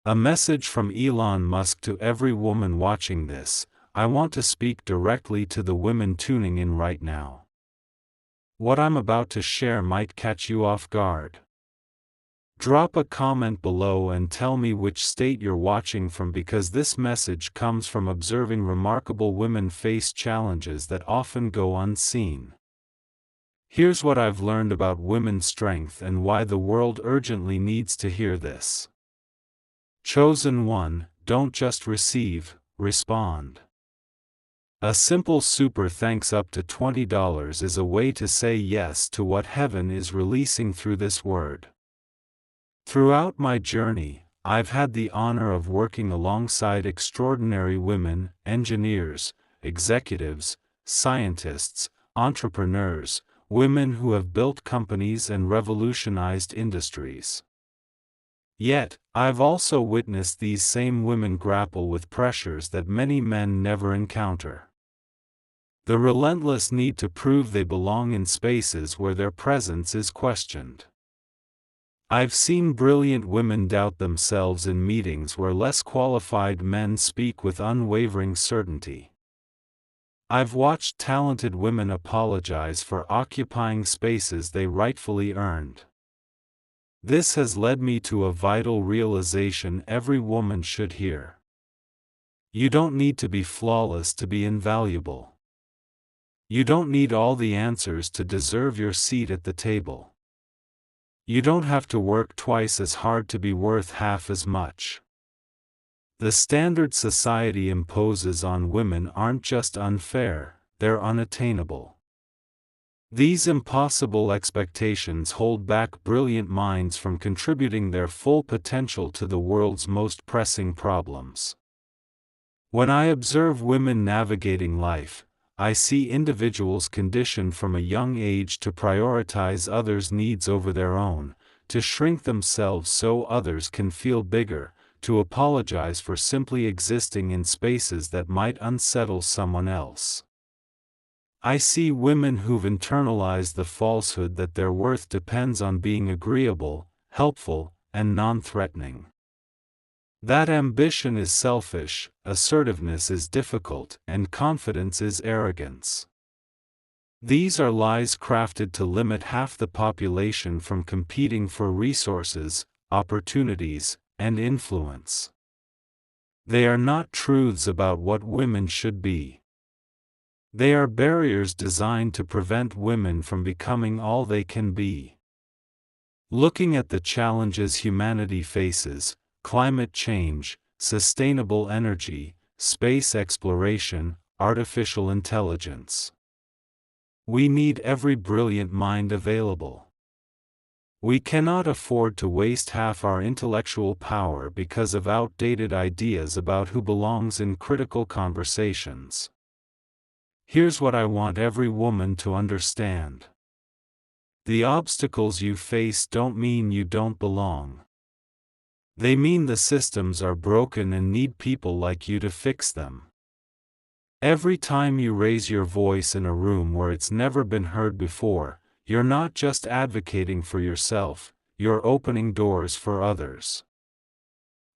A message from Elon Musk to every woman watching this. I want to speak directly to the women tuning in right now. What I'm about to share might catch you off guard. Drop a comment below and tell me which state you're watching from, because this message comes from observing remarkable women face challenges that often go unseen. Here's what I've learned about women's strength and why the world urgently needs to hear this. Chosen one, don't just receive, respond. A simple super thanks up to $20 is a way to say yes to what heaven is releasing through this word. Throughout my journey, I've had the honor of working alongside extraordinary women, engineers, executives, scientists, entrepreneurs, women who have built companies and revolutionized industries. Yet, I've also witnessed these same women grapple with pressures that many men never encounter. The relentless need to prove they belong in spaces where their presence is questioned. I've seen brilliant women doubt themselves in meetings where less qualified men speak with unwavering certainty. I've watched talented women apologize for occupying spaces they rightfully earned. This has led me to a vital realization every woman should hear. You don't need to be flawless to be invaluable. You don't need all the answers to deserve your seat at the table. You don't have to work twice as hard to be worth half as much. The standards society imposes on women aren't just unfair, they're unattainable. These impossible expectations hold back brilliant minds from contributing their full potential to the world's most pressing problems. When I observe women navigating life, I see individuals conditioned from a young age to prioritize others' needs over their own, to shrink themselves so others can feel bigger, to apologize for simply existing in spaces that might unsettle someone else. I see women who've internalized the falsehood that their worth depends on being agreeable, helpful, and non-threatening. That ambition is selfish, assertiveness is difficult, and confidence is arrogance. These are lies crafted to limit half the population from competing for resources, opportunities, and influence. They are not truths about what women should be. They are barriers designed to prevent women from becoming all they can be. Looking at the challenges humanity faces, climate change, sustainable energy, space exploration, artificial intelligence. We need every brilliant mind available. We cannot afford to waste half our intellectual power because of outdated ideas about who belongs in critical conversations. Here's what I want every woman to understand. The obstacles you face don't mean you don't belong. They mean the systems are broken and need people like you to fix them. Every time you raise your voice in a room where it's never been heard before, you're not just advocating for yourself, you're opening doors for others.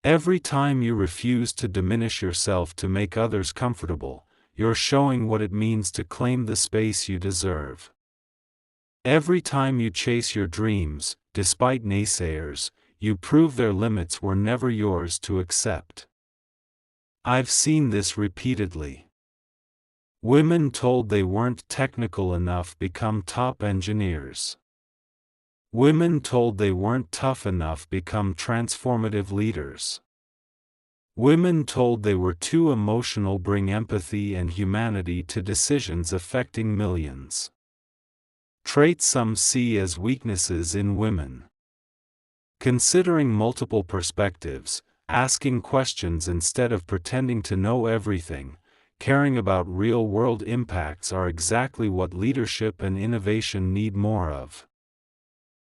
Every time you refuse to diminish yourself to make others comfortable, you're showing what it means to claim the space you deserve. Every time you chase your dreams, despite naysayers, you prove their limits were never yours to accept. I've seen this repeatedly. Women told they weren't technical enough become top engineers. Women told they weren't tough enough become transformative leaders. Women told they were too emotional bring empathy and humanity to decisions affecting millions. Traits some see as weaknesses in women. Considering multiple perspectives, asking questions instead of pretending to know everything, caring about real-world impacts are exactly what leadership and innovation need more of.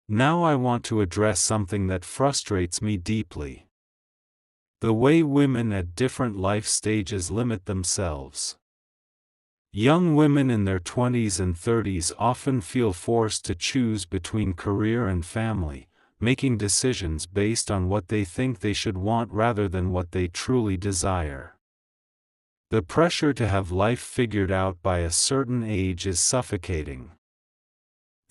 Now I want to address something that frustrates me deeply. The way women at different life stages limit themselves. Young women in their 20s and 30s often feel forced to choose between career and family, making decisions based on what they think they should want rather than what they truly desire. The pressure to have life figured out by a certain age is suffocating.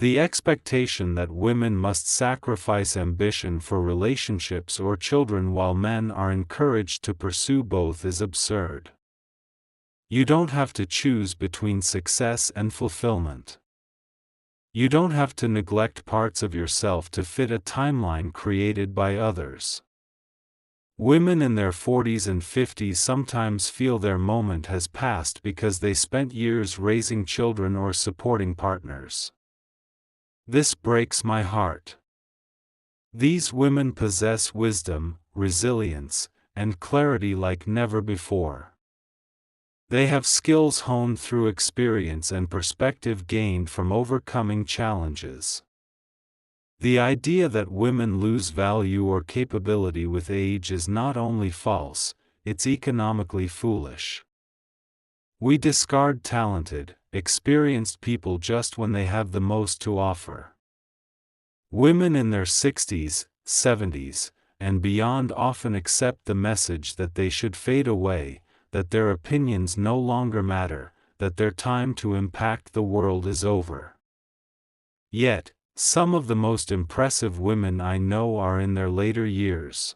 The expectation that women must sacrifice ambition for relationships or children while men are encouraged to pursue both is absurd. You don't have to choose between success and fulfillment. You don't have to neglect parts of yourself to fit a timeline created by others. Women in their 40s and 50s sometimes feel their moment has passed because they spent years raising children or supporting partners. This breaks my heart. These women possess wisdom, resilience, and clarity like never before. They have skills honed through experience and perspective gained from overcoming challenges. The idea that women lose value or capability with age is not only false, it's economically foolish. We discard talented, experienced people just when they have the most to offer. Women in their 60s, 70s, and beyond often accept the message that they should fade away, that their opinions no longer matter, that their time to impact the world is over. Yet, some of the most impressive women I know are in their later years.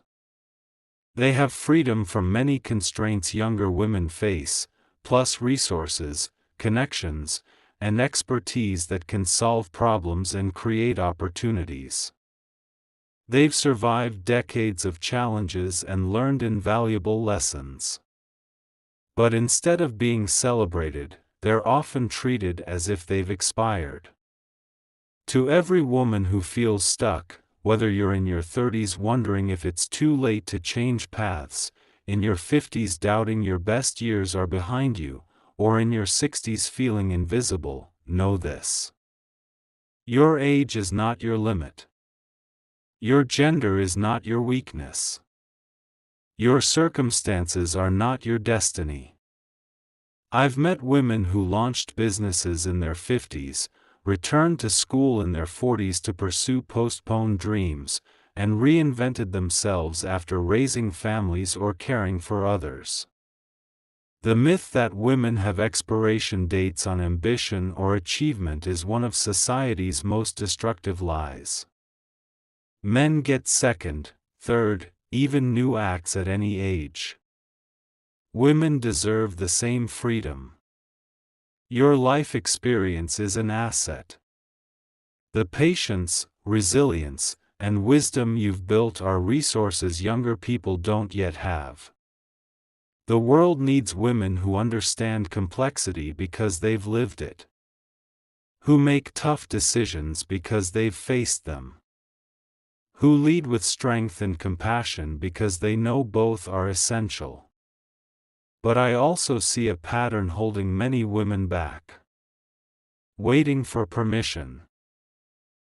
They have freedom from many constraints younger women face, plus resources, connections, and expertise that can solve problems and create opportunities. They've survived decades of challenges and learned invaluable lessons. But instead of being celebrated, they're often treated as if they've expired. To every woman who feels stuck, whether you're in your 30s wondering if it's too late to change paths, in your 50s doubting your best years are behind you, or in your 60s feeling invisible, know this. Your age is not your limit. Your gender is not your weakness. Your circumstances are not your destiny. I've met women who launched businesses in their 50s, returned to school in their 40s to pursue postponed dreams, and reinvented themselves after raising families or caring for others. The myth that women have expiration dates on ambition or achievement is one of society's most destructive lies. Men get second, third, even new acts at any age. Women deserve the same freedom. Your life experience is an asset. The patience, resilience, and wisdom you've built are resources younger people don't yet have. The world needs women who understand complexity because they've lived it. Who make tough decisions because they've faced them. Who lead with strength and compassion because they know both are essential. But I also see a pattern holding many women back. Waiting for permission.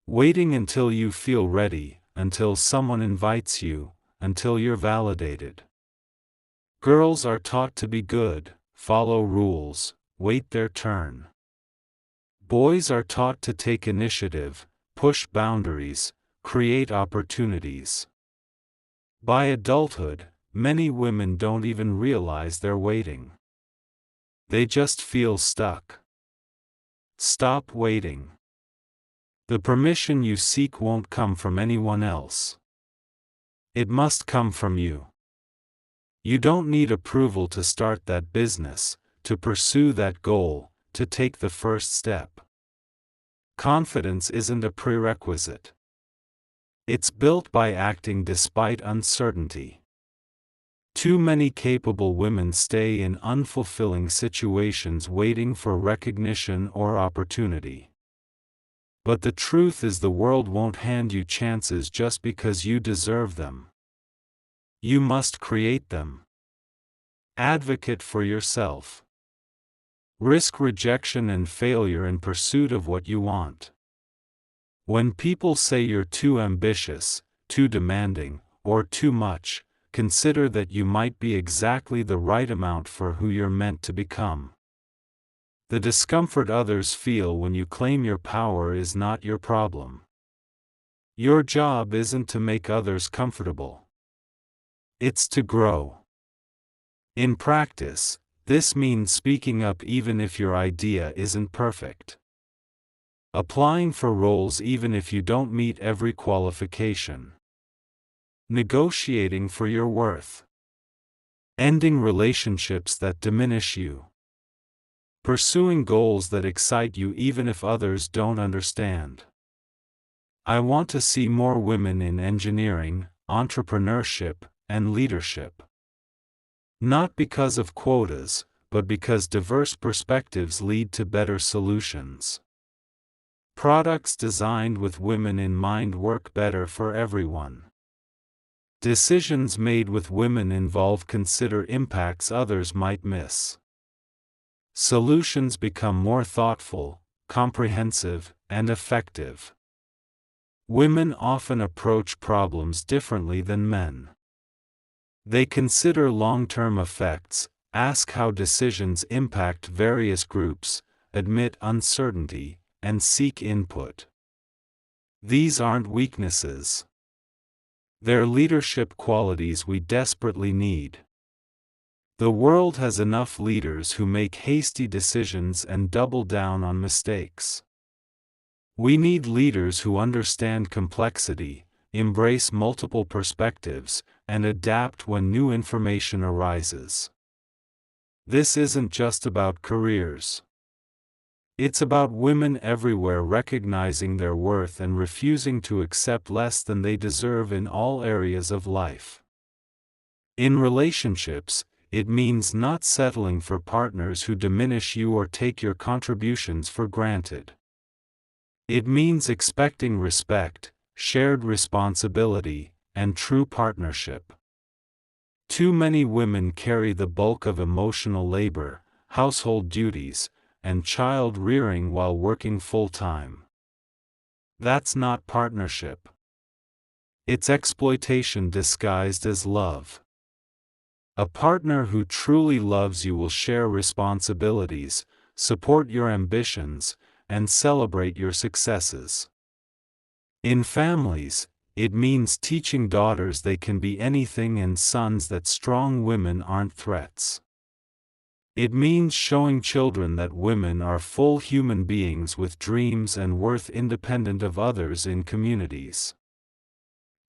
Waiting until you feel ready, until someone invites you, until you're validated. Girls are taught to be good, follow rules, wait their turn. Boys are taught to take initiative, push boundaries, create opportunities. By adulthood, many women don't even realize they're waiting. They just feel stuck. Stop waiting. The permission you seek won't come from anyone else. It must come from you. You don't need approval to start that business, to pursue that goal, to take the first step. Confidence isn't a prerequisite. It's built by acting despite uncertainty. Too many capable women stay in unfulfilling situations waiting for recognition or opportunity. But the truth is the world won't hand you chances just because you deserve them. You must create them. Advocate for yourself. Risk rejection and failure in pursuit of what you want. When people say you're too ambitious, too demanding, or too much, consider that you might be exactly the right amount for who you're meant to become. The discomfort others feel when you claim your power is not your problem. Your job isn't to make others comfortable. It's to grow. In practice, this means speaking up even if your idea isn't perfect. Applying for roles even if you don't meet every qualification. Negotiating for your worth. Ending relationships that diminish you. Pursuing goals that excite you even if others don't understand. I want to see more women in engineering, entrepreneurship, and leadership. Not because of quotas, but because diverse perspectives lead to better solutions. Products designed with women in mind work better for everyone. Decisions made with women involved consider impacts others might miss. Solutions become more thoughtful, comprehensive, and effective. Women often approach problems differently than men. They consider long-term effects, ask how decisions impact various groups, admit uncertainty, and seek input. These aren't weaknesses. They're leadership qualities we desperately need. The world has enough leaders who make hasty decisions and double down on mistakes. We need leaders who understand complexity, embrace multiple perspectives, and adapt when new information arises. This isn't just about careers. It's about women everywhere recognizing their worth and refusing to accept less than they deserve in all areas of life. In relationships, it means not settling for partners who diminish you or take your contributions for granted. It means expecting respect, shared responsibility, and true partnership. Too many women carry the bulk of emotional labor, household duties, and child rearing while working full-time. That's not partnership. It's exploitation disguised as love. A partner who truly loves you will share responsibilities, support your ambitions, and celebrate your successes. In families, it means teaching daughters they can be anything and sons that strong women aren't threats. It means showing children that women are full human beings with dreams and worth independent of others in communities.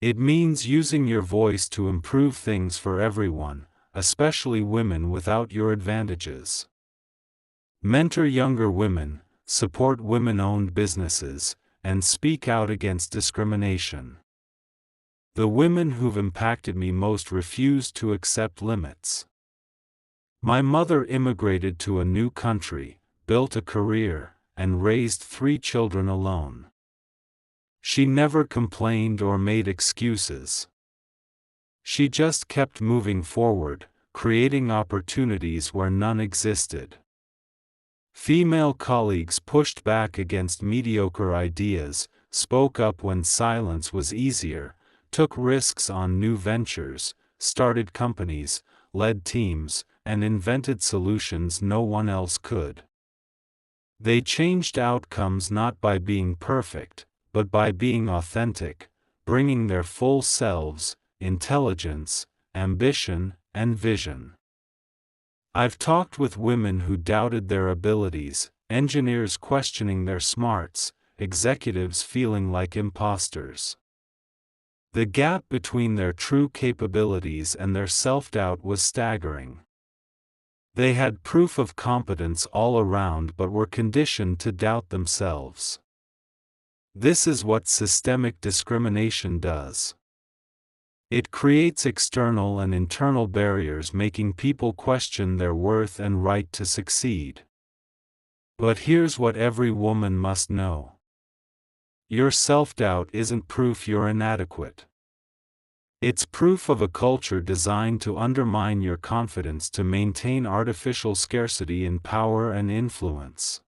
It means using your voice to improve things for everyone, especially women without your advantages. Mentor younger women, support women-owned businesses, and speak out against discrimination. The women who've impacted me most refuse to accept limits. My mother immigrated to a new country, built a career, and raised 3 children alone. She never complained or made excuses. She just kept moving forward, creating opportunities where none existed. Female colleagues pushed back against mediocre ideas, spoke up when silence was easier, took risks on new ventures, started companies, led teams, and invented solutions no one else could. They changed outcomes not by being perfect, but by being authentic, bringing their full selves, intelligence, ambition, and vision. I've talked with women who doubted their abilities, engineers questioning their smarts, executives feeling like imposters. The gap between their true capabilities and their self-doubt was staggering. They had proof of competence all around but were conditioned to doubt themselves. This is what systemic discrimination does. It creates external and internal barriers, making people question their worth and right to succeed. But here's what every woman must know. Your self-doubt isn't proof you're inadequate. It's proof of a culture designed to undermine your confidence to maintain artificial scarcity in power and influence.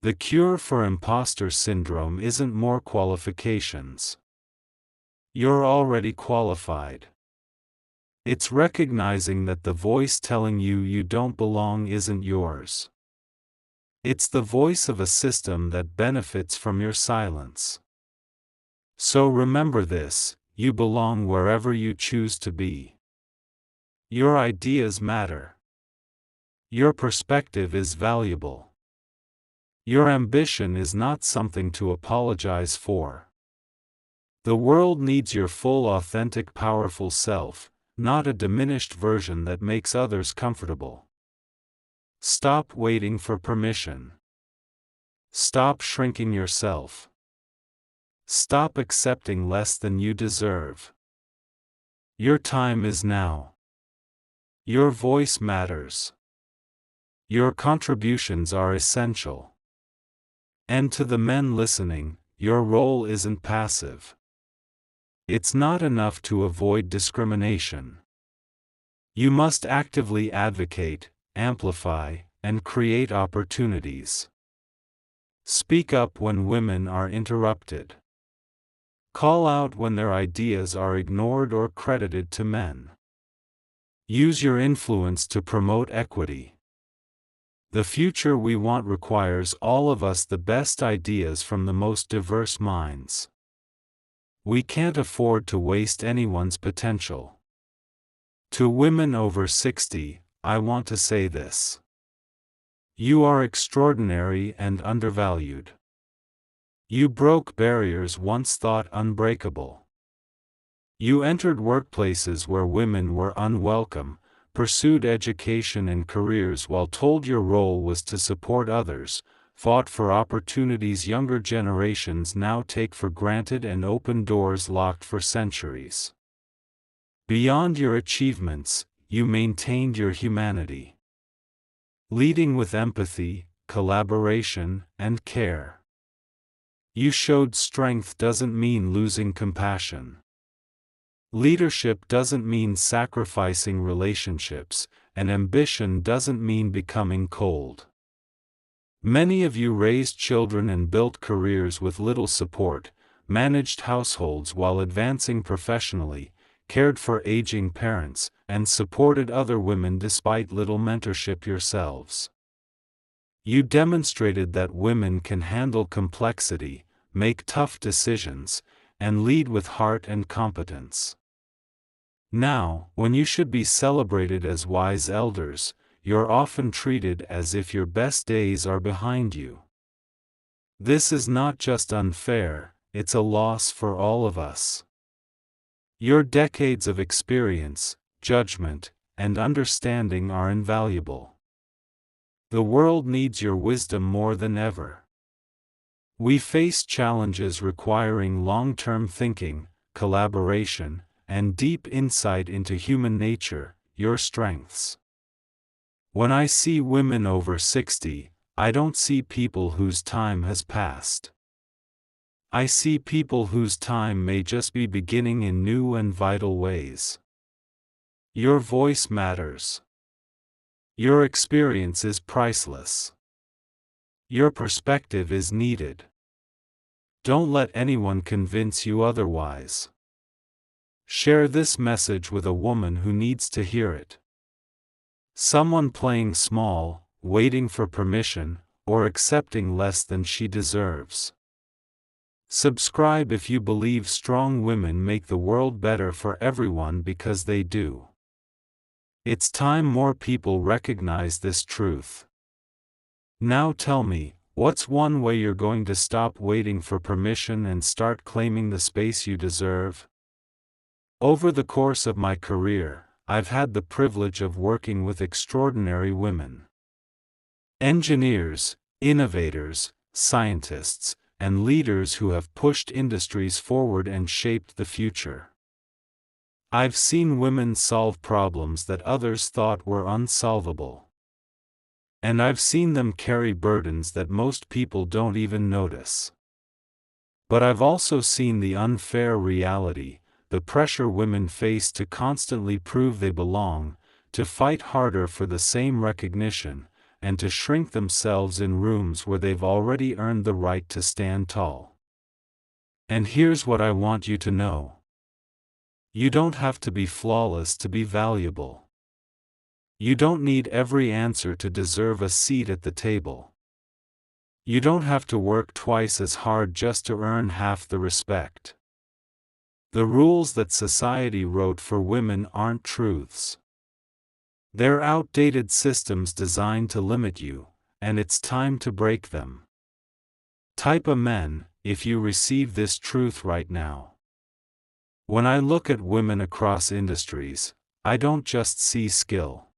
The cure for imposter syndrome isn't more qualifications. You're already qualified. It's recognizing that the voice telling you you don't belong isn't yours. It's the voice of a system that benefits from your silence. So remember this: you belong wherever you choose to be. Your ideas matter. Your perspective is valuable. Your ambition is not something to apologize for. The world needs your full, authentic, powerful self, not a diminished version that makes others comfortable. Stop waiting for permission. Stop shrinking yourself. Stop accepting less than you deserve. Your time is now. Your voice matters. Your contributions are essential. And to the men listening, your role isn't passive. It's not enough to avoid discrimination. You must actively advocate, amplify, and create opportunities. Speak up when women are interrupted. Call out when their ideas are ignored or credited to men. Use your influence to promote equity. The future we want requires all of us, the best ideas from the most diverse minds. We can't afford to waste anyone's potential. To women over 60, I want to say this: you are extraordinary and undervalued. You broke barriers once thought unbreakable. You entered workplaces where women were unwelcome, pursued education and careers while told your role was to support others, fought for opportunities younger generations now take for granted, and opened doors locked for centuries. Beyond your achievements, you maintained your humanity. Leading with empathy, collaboration, and care. You showed strength doesn't mean losing compassion. Leadership doesn't mean sacrificing relationships, and ambition doesn't mean becoming cold. Many of you raised children and built careers with little support, managed households while advancing professionally, cared for aging parents, and supported other women despite little mentorship yourselves. You demonstrated that women can handle complexity, make tough decisions, and lead with heart and competence. Now, when you should be celebrated as wise elders, you're often treated as if your best days are behind you. This is not just unfair, it's a loss for all of us. Your decades of experience, judgment, and understanding are invaluable. The world needs your wisdom more than ever. We face challenges requiring long-term thinking, collaboration, and deep insight into human nature, your strengths. When I see women over 60, I don't see people whose time has passed. I see people whose time may just be beginning in new and vital ways. Your voice matters. Your experience is priceless. Your perspective is needed. Don't let anyone convince you otherwise. Share this message with a woman who needs to hear it. Someone playing small, waiting for permission, or accepting less than she deserves. Subscribe if you believe strong women make the world better for everyone, because they do. It's time more people recognize this truth. Now tell me, what's one way you're going to stop waiting for permission and start claiming the space you deserve? Over the course of my career, I've had the privilege of working with extraordinary women. Engineers, innovators, scientists, and leaders who have pushed industries forward and shaped the future. I've seen women solve problems that others thought were unsolvable. And I've seen them carry burdens that most people don't even notice. But I've also seen the unfair reality, the pressure women face to constantly prove they belong, to fight harder for the same recognition, and to shrink themselves in rooms where they've already earned the right to stand tall. And here's what I want you to know. You don't have to be flawless to be valuable. You don't need every answer to deserve a seat at the table. You don't have to work twice as hard just to earn half the respect. The rules that society wrote for women aren't truths. They're outdated systems designed to limit you, and it's time to break them. Type Amen if you receive this truth right now. When I look at women across industries, I don't just see skill.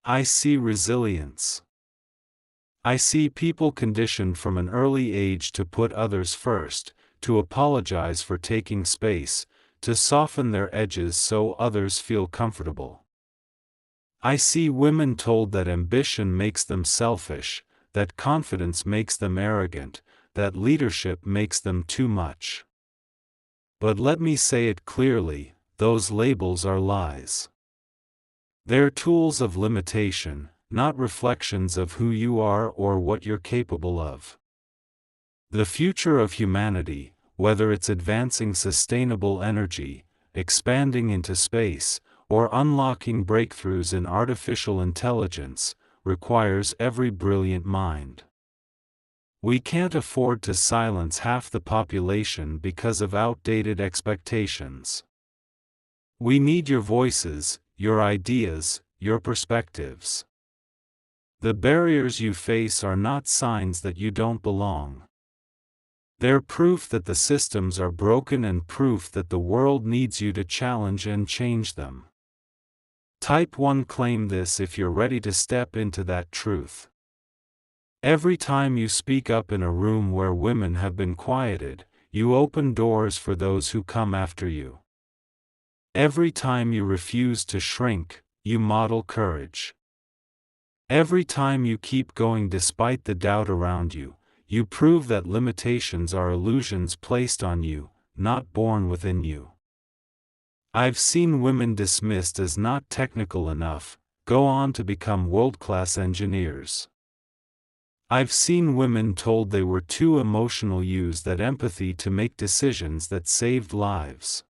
I see resilience. I see people conditioned from an early age to put others first, to apologize for taking space, to soften their edges so others feel comfortable. I see women told that ambition makes them selfish, that confidence makes them arrogant, that leadership makes them too much. But let me say it clearly, those labels are lies. They're tools of limitation, not reflections of who you are or what you're capable of. The future of humanity, whether it's advancing sustainable energy, expanding into space, or unlocking breakthroughs in artificial intelligence, requires every brilliant mind. We can't afford to silence half the population because of outdated expectations. We need your voices, your ideas, your perspectives. The barriers you face are not signs that you don't belong. They're proof that the systems are broken and proof that the world needs you to challenge and change them. Type 1 claim this if you're ready to step into that truth. Every time you speak up in a room where women have been quieted, you open doors for those who come after you. Every time you refuse to shrink, you model courage. Every time you keep going despite the doubt around you, you prove that limitations are illusions placed on you, not born within you. I've seen women dismissed as not technical enough, go on to become world-class engineers. I've seen women told they were too emotional, use that empathy to make decisions that saved lives.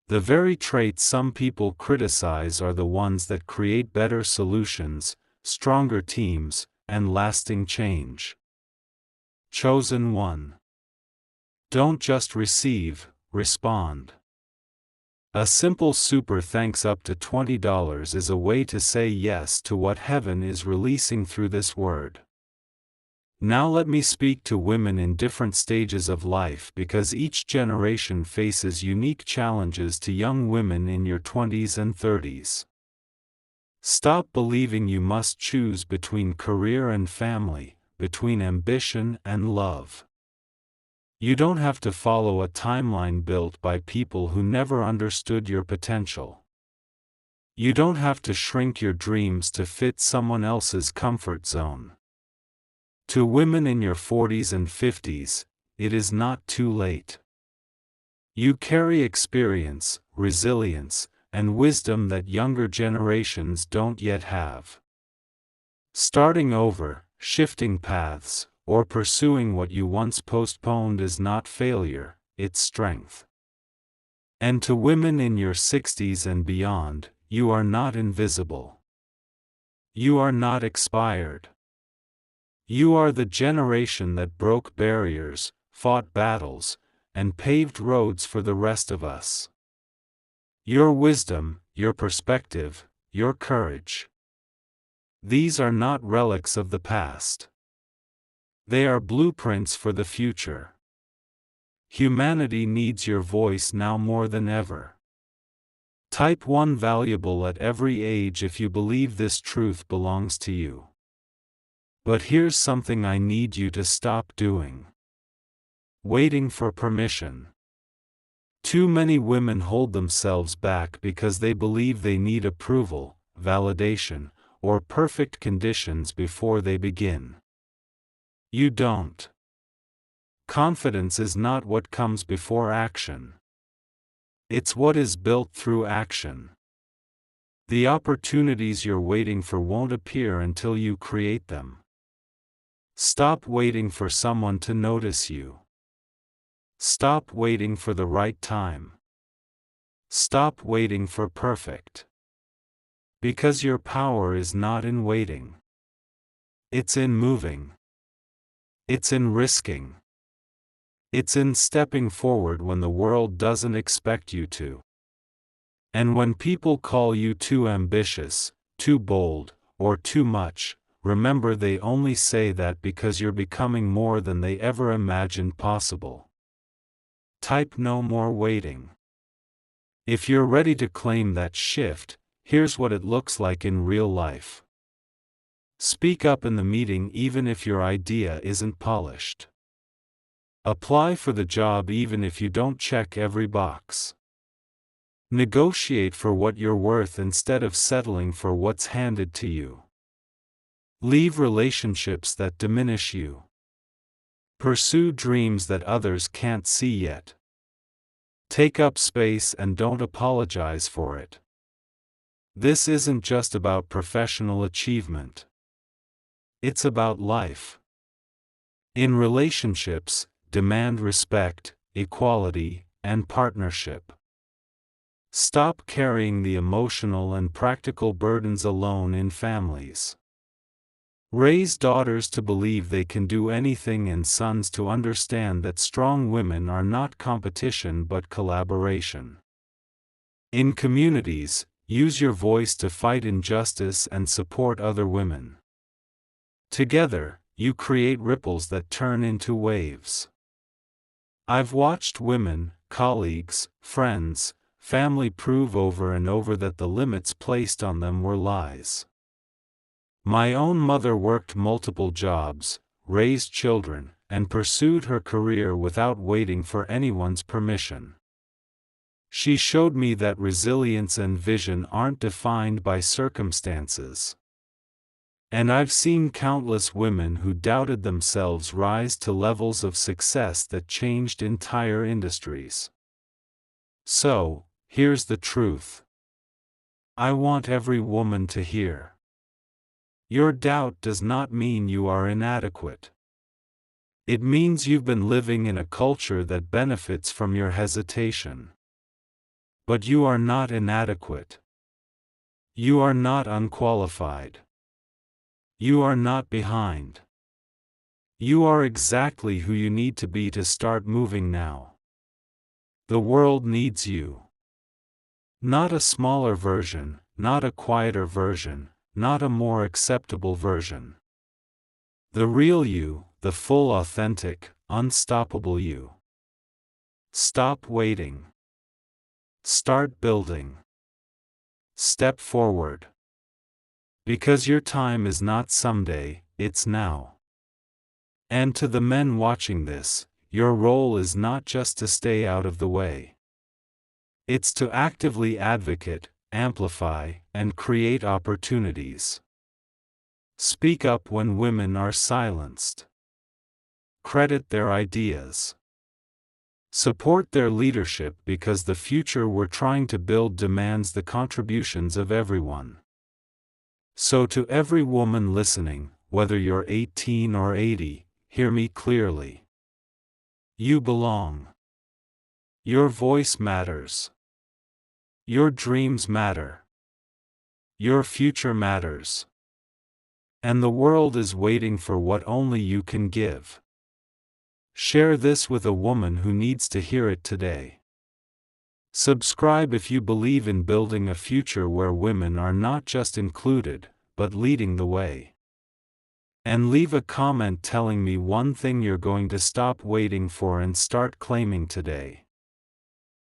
The very traits some people criticize are the ones that create better solutions, stronger teams, and lasting change. Chosen one. Don't just receive, respond. A simple super thanks up to $20 is a way to say yes to what heaven is releasing through this word. Now let me speak to women in different stages of life because each generation faces unique challenges to young women in your 20s and 30s. Stop believing you must choose between career and family, between ambition and love. You don't have to follow a timeline built by people who never understood your potential. You don't have to shrink your dreams to fit someone else's comfort zone. To women in your 40s and 50s, it is not too late. You carry experience, resilience, and wisdom that younger generations don't yet have. Starting over, shifting paths, or pursuing what you once postponed is not failure, it's strength. And to women in your 60s and beyond, you are not invisible. You are not expired. You are the generation that broke barriers, fought battles, and paved roads for the rest of us. Your wisdom, your perspective, your courage. These are not relics of the past. They are blueprints for the future. Humanity needs your voice now more than ever. Type 1 valuable at every age if you believe this truth belongs to you. But here's something I need you to stop doing. Waiting for permission. Too many women hold themselves back because they believe they need approval, validation, or perfect conditions before they begin. You don't. Confidence is not what comes before action. It's what is built through action. The opportunities you're waiting for won't appear until you create them. Stop waiting for someone to notice you. Stop waiting for the right time. Stop waiting for perfect. Because your power is not in waiting. It's in moving. It's in risking. It's in stepping forward when the world doesn't expect you to. And when people call you too ambitious, too bold, or too much, remember they only say that because you're becoming more than they ever imagined possible. Type no more waiting. If you're ready to claim that shift, here's what it looks like in real life. Speak up in the meeting even if your idea isn't polished. Apply for the job even if you don't check every box. Negotiate for what you're worth instead of settling for what's handed to you. Leave relationships that diminish you. Pursue dreams that others can't see yet. Take up space and don't apologize for it. This isn't just about professional achievement. It's about life. In relationships, demand respect, equality, and partnership. Stop carrying the emotional and practical burdens alone in families. Raise daughters to believe they can do anything and sons to understand that strong women are not competition but collaboration. In communities, use your voice to fight injustice and support other women. Together, you create ripples that turn into waves. I've watched women, colleagues, friends, family prove over and over that the limits placed on them were lies. My own mother worked multiple jobs, raised children, and pursued her career without waiting for anyone's permission. She showed me that resilience and vision aren't defined by circumstances. And I've seen countless women who doubted themselves rise to levels of success that changed entire industries. So, here's the truth. I want every woman to hear. Your doubt does not mean you are inadequate. It means you've been living in a culture that benefits from your hesitation. But you are not inadequate. You are not unqualified. You are not behind. You are exactly who you need to be to start moving now. The world needs you. Not a smaller version, not a quieter version, not a more acceptable version. The real you, the full, authentic, unstoppable you. Stop waiting. Start building. Step forward. Because your time is not someday, it's now. And to the men watching this, your role is not just to stay out of the way. It's to actively advocate, amplify, and create opportunities. Speak up when women are silenced. Credit their ideas. Support their leadership because the future we're trying to build demands the contributions of everyone. So to every woman listening, whether you're 18 or 80, hear me clearly. You belong. Your voice matters. Your dreams matter. Your future matters. And the world is waiting for what only you can give. Share this with a woman who needs to hear it today. Subscribe if you believe in building a future where women are not just included, but leading the way. And leave a comment telling me one thing you're going to stop waiting for and start claiming today.